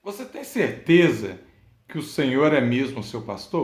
Você tem certeza que o Senhor é mesmo o seu pastor?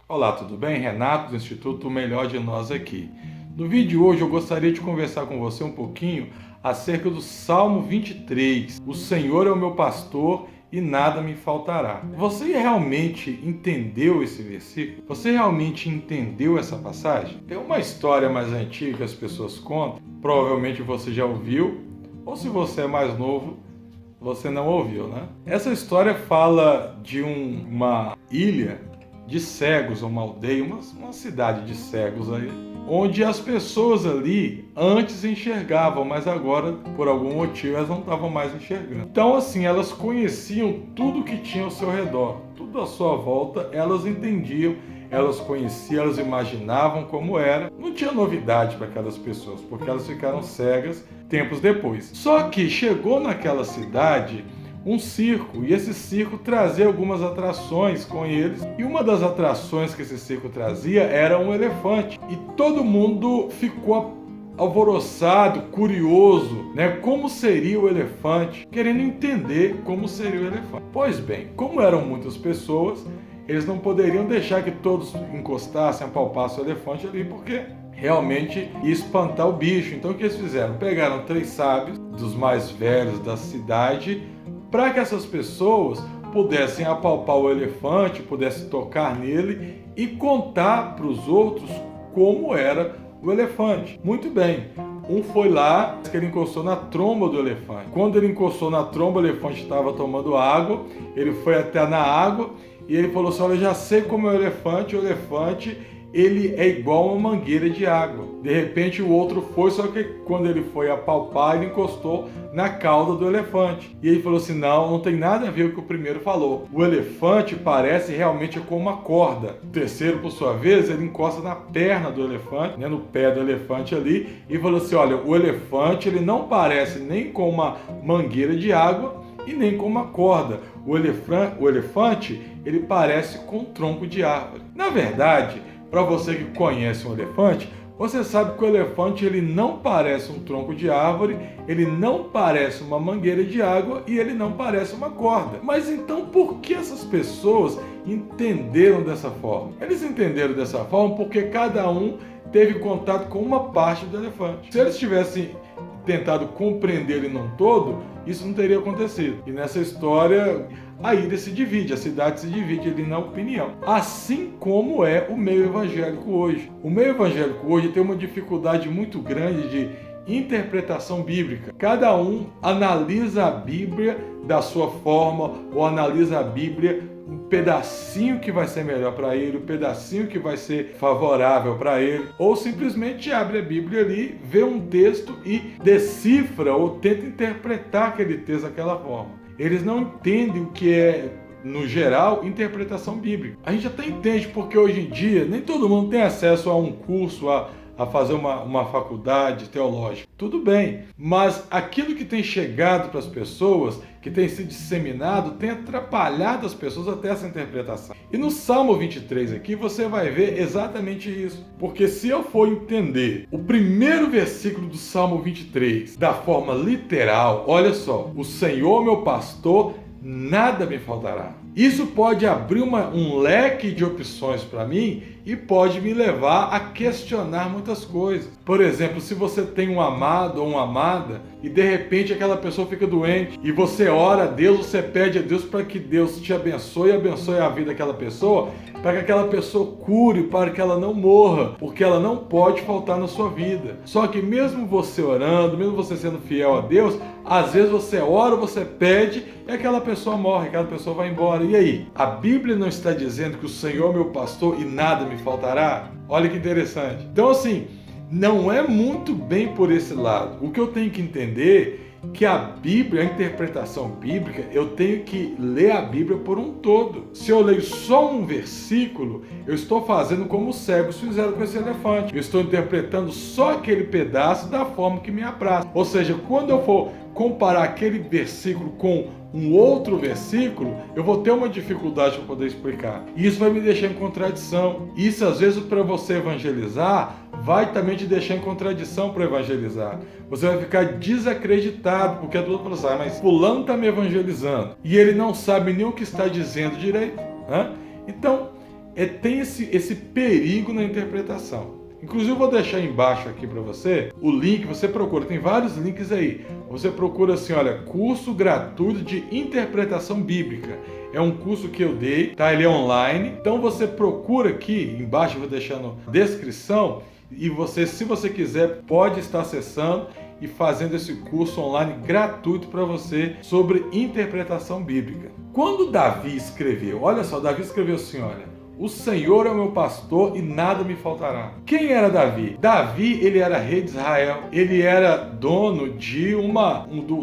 Olá, tudo bem? Renato do Instituto Melhor de Nós aqui. No vídeo de hoje eu gostaria de conversar com você um pouquinho acerca do Salmo 23. O Senhor é o meu pastor e nada me faltará. Você realmente entendeu esse versículo? Você realmente entendeu essa passagem? Tem uma história mais antiga que as pessoas contam, provavelmente você já ouviu, ou se você é mais novo, você não ouviu, né? Essa história fala de uma ilha de cegos, uma aldeia, uma cidade de cegos aí, onde as pessoas ali antes enxergavam, mas agora, por algum motivo, elas não estavam mais enxergando. Então, assim, elas conheciam tudo que tinha ao seu redor, tudo à sua volta, elas entendiam, elas conheciam, elas imaginavam como era. Não tinha novidade para aquelas pessoas, porque elas ficaram cegas tempos depois. Só que chegou naquela cidade um circo, e esse circo trazia algumas atrações com eles, e uma das atrações que esse circo trazia era um elefante, e todo mundo ficou alvoroçado, curioso, né? Como seria o elefante, querendo entender como seria o elefante. Pois bem, como eram muitas pessoas, eles não poderiam deixar que todos encostassem, apalpassem o elefante ali, porque realmente ia espantar o bicho. Então o que eles fizeram? Pegaram 3 sábios, dos mais velhos da cidade, para que essas pessoas pudessem apalpar o elefante, pudessem tocar nele e contar para os outros como era o elefante. Muito bem, um foi lá, que ele encostou na tromba do elefante. Quando ele encostou na tromba, o elefante estava tomando água, ele foi até na água e ele falou assim: olha, eu já sei como é o elefante ele é igual uma mangueira de água. De repente o outro foi, só que quando ele foi apalpar, ele encostou na cauda do elefante. E ele falou assim: não tem nada a ver com o que o primeiro falou. O elefante parece realmente com uma corda. O terceiro, por sua vez, ele encosta na perna do elefante, né, no pé do elefante ali, e falou assim: olha, o elefante ele não parece nem com uma mangueira de água e nem com uma corda. O elefante ele parece com um tronco de árvore. Na verdade, para você que conhece um elefante, você sabe que o elefante ele não parece um tronco de árvore, ele não parece uma mangueira de água e ele não parece uma corda. Mas então por que essas pessoas entenderam dessa forma? Eles entenderam dessa forma porque cada um teve contato com uma parte do elefante. Se eles tivessem tentado compreender ele num todo, isso não teria acontecido. E nessa história, a ilha se divide, a cidade se divide ali na opinião. Assim como é o meio evangélico hoje. O meio evangélico hoje tem uma dificuldade muito grande de interpretação bíblica. Cada um analisa a Bíblia da sua forma, ou analisa a Bíblia um pedacinho que vai ser melhor para ele, um pedacinho que vai ser favorável para ele, ou simplesmente abre a Bíblia ali, vê um texto e decifra ou tenta interpretar aquele texto daquela forma. Eles não entendem o que é, no geral, interpretação bíblica. A gente até entende porque hoje em dia nem todo mundo tem acesso a um curso, a fazer uma faculdade teológica. Tudo bem, mas aquilo que tem chegado para as pessoas, que tem se disseminado, tem atrapalhado as pessoas até essa interpretação. E no Salmo 23 aqui você vai ver exatamente isso. Porque se eu for entender o primeiro versículo do Salmo 23 da forma literal, olha só: o Senhor meu pastor, nada me faltará. Isso pode abrir um leque de opções para mim e pode me levar a questionar muitas coisas. Por exemplo, se você tem um amado ou uma amada e de repente aquela pessoa fica doente e você ora a Deus, você pede a Deus para que Deus te abençoe e abençoe a vida daquela pessoa, para que aquela pessoa cure, para que ela não morra, porque ela não pode faltar na sua vida. Só que mesmo você orando, mesmo você sendo fiel a Deus, às vezes você ora, você pede e aquela pessoa morre, aquela pessoa vai embora. E aí? A Bíblia não está dizendo que o Senhor é meu pastor e nada me faltará? Olha que interessante. Então assim, não é muito bem por esse lado. O que eu tenho que entender que a Bíblia, a interpretação bíblica, eu tenho que ler a Bíblia por um todo. Se eu leio só um versículo, eu estou fazendo como os cegos fizeram com esse elefante. Eu estou interpretando só aquele pedaço da forma que me apraz. Ou seja, quando eu for comparar aquele versículo com um outro versículo, eu vou ter uma dificuldade para poder explicar. E isso vai me deixar em contradição. Isso, às vezes, para você evangelizar, vai também te deixar em contradição para evangelizar. Você vai ficar desacreditado, porque a tua pessoa mas fulano está me evangelizando e ele não sabe nem o que está dizendo direito. Então, tem esse perigo na interpretação. Inclusive, eu vou deixar embaixo aqui para você o link, você procura, tem vários links aí. Você procura assim, olha, curso gratuito de interpretação bíblica. É um curso que eu dei, tá? Ele é online. Então você procura aqui, embaixo eu vou deixar na descrição, e você, se você quiser, pode estar acessando e fazendo esse curso online gratuito para você sobre interpretação bíblica. Quando Davi escreveu, olha só, Davi escreveu assim, olha, o Senhor é o meu pastor e nada me faltará. Quem era Davi? Davi, ele era rei de Israel. Ele era dono de um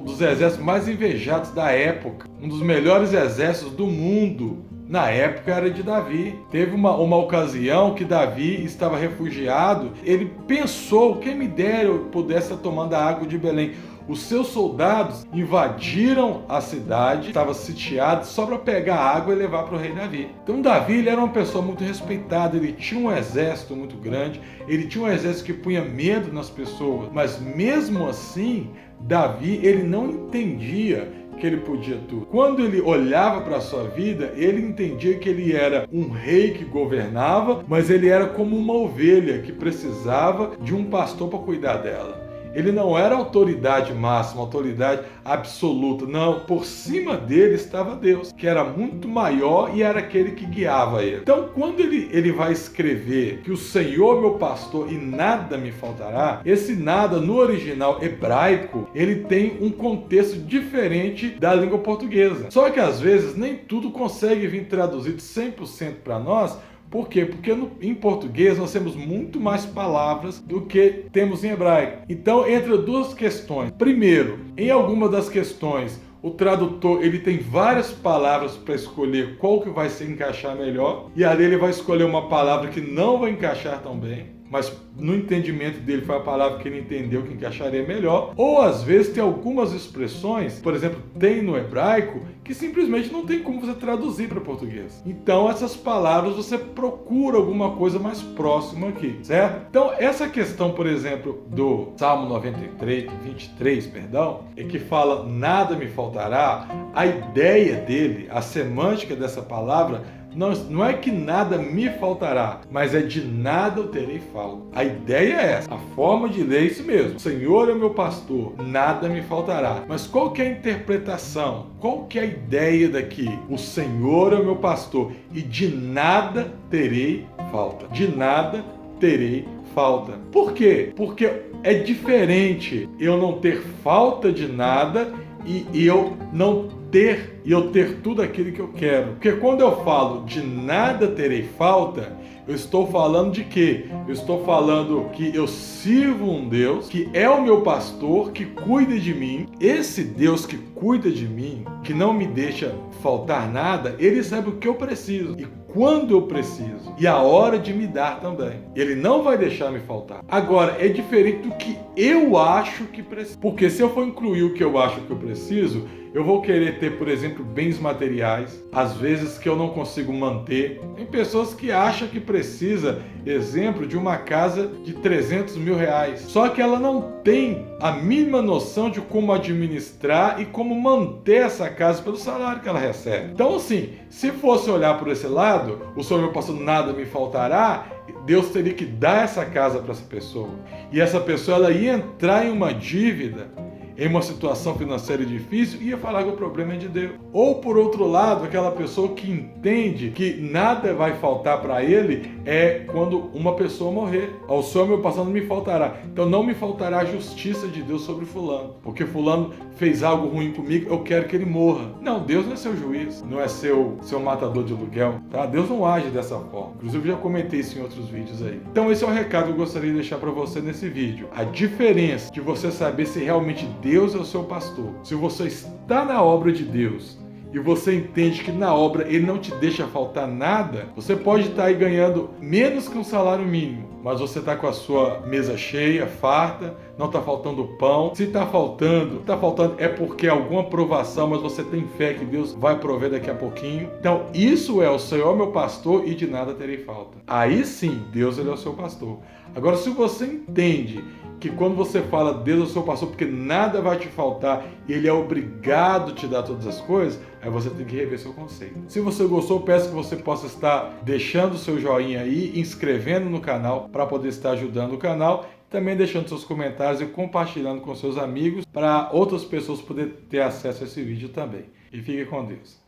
dos exércitos mais invejados da época. Um dos melhores exércitos do mundo. Na época era de Davi. Teve uma ocasião que Davi estava refugiado. Ele pensou, quem me dera eu pudesse estar tomando a água de Belém. Os seus soldados invadiram a cidade, estava sitiado, só para pegar água e levar para o rei Davi. Então Davi, ele era uma pessoa muito respeitada, ele tinha um exército muito grande, ele tinha um exército que punha medo nas pessoas, mas mesmo assim, Davi, ele não entendia que ele podia tudo. Quando ele olhava para a sua vida, ele entendia que ele era um rei que governava, mas ele era como uma ovelha que precisava de um pastor para cuidar dela. Ele não era autoridade máxima, autoridade absoluta. Não, por cima dele estava Deus, que era muito maior e era aquele que guiava ele. Então, quando ele vai escrever que o Senhor é meu pastor e nada me faltará, esse nada no original hebraico, ele tem um contexto diferente da língua portuguesa. Só que às vezes nem tudo consegue vir traduzido 100% para nós. Por quê? Porque em português nós temos muito mais palavras do que temos em hebraico. Então, entra duas questões. Primeiro, em alguma das questões, o tradutor ele tem várias palavras para escolher qual que vai se encaixar melhor, e ali ele vai escolher uma palavra que não vai encaixar tão bem, mas no entendimento dele foi a palavra que ele entendeu que encaixaria melhor. Ou às vezes tem algumas expressões, por exemplo, tem no hebraico, que simplesmente não tem como você traduzir para português. Então essas palavras você procura alguma coisa mais próxima aqui, certo? Então essa questão, por exemplo, do Salmo 23, é que fala nada me faltará, a ideia dele, a semântica dessa palavra, não é que nada me faltará, mas é de nada eu terei falta. A ideia é essa, a forma de ler é isso mesmo. O Senhor é meu pastor, nada me faltará. Mas qual que é a interpretação? Qual que é a ideia daqui? O Senhor é meu pastor e de nada terei falta. De nada terei falta. Por quê? Porque é diferente eu não ter falta de nada e eu ter tudo aquilo que eu quero. Porque quando eu falo de nada terei falta, eu estou falando de quê? Eu estou falando que eu sirvo um Deus que é o meu pastor, que cuida de mim. Esse Deus que cuida de mim, que não me deixa faltar nada, ele sabe o que eu preciso e quando eu preciso e a hora de me dar também. Ele não vai deixar me faltar. Agora, é diferente do que eu acho que preciso. Porque se eu for incluir o que eu acho que eu preciso, eu vou querer ter, por exemplo, bens materiais, às vezes que eu não consigo manter. Tem pessoas que acham que precisa, exemplo, de uma casa de 300 mil reais. Só que ela não tem a mínima noção de como administrar e como manter essa casa pelo salário que ela recebe. Então, assim, se fosse olhar por esse lado, o Senhor meu pastor nada me faltará, Deus teria que dar essa casa para essa pessoa. E essa pessoa ela ia entrar em uma dívida, em uma situação financeira difícil, ia falar que o problema é de Deus. Ou, por outro lado, aquela pessoa que entende que nada vai faltar para ele é quando uma pessoa morrer. Ao Senhor meu pastor não me faltará. Então não me faltará a justiça de Deus sobre fulano. Porque fulano fez algo ruim comigo, eu quero que ele morra. Não, Deus não é seu juiz, não é seu matador de aluguel. Tá? Deus não age dessa forma. Inclusive, eu já comentei isso em outros vídeos aí. Então esse é o recado que eu gostaria de deixar para você nesse vídeo. A diferença de você saber se realmente Deus é o seu pastor, se você está na obra de Deus e você entende que na obra ele não te deixa faltar nada, você pode estar aí ganhando menos que um salário mínimo, mas você está com a sua mesa cheia, farta, não está faltando pão. Se está faltando é porque alguma provação, mas você tem fé que Deus vai prover daqui a pouquinho. Então isso é o Senhor meu pastor e de nada terei falta. Aí sim, Deus ele é o seu pastor. Agora, se você entende que quando você fala Deus é o seu pastor porque nada vai te faltar e ele é obrigado a te dar todas as coisas, aí você tem que rever seu conceito. Se você gostou, peço que você possa estar deixando o seu joinha aí, inscrevendo no canal para poder estar ajudando o canal, também deixando seus comentários e compartilhando com seus amigos para outras pessoas poderem ter acesso a esse vídeo também. E fique com Deus.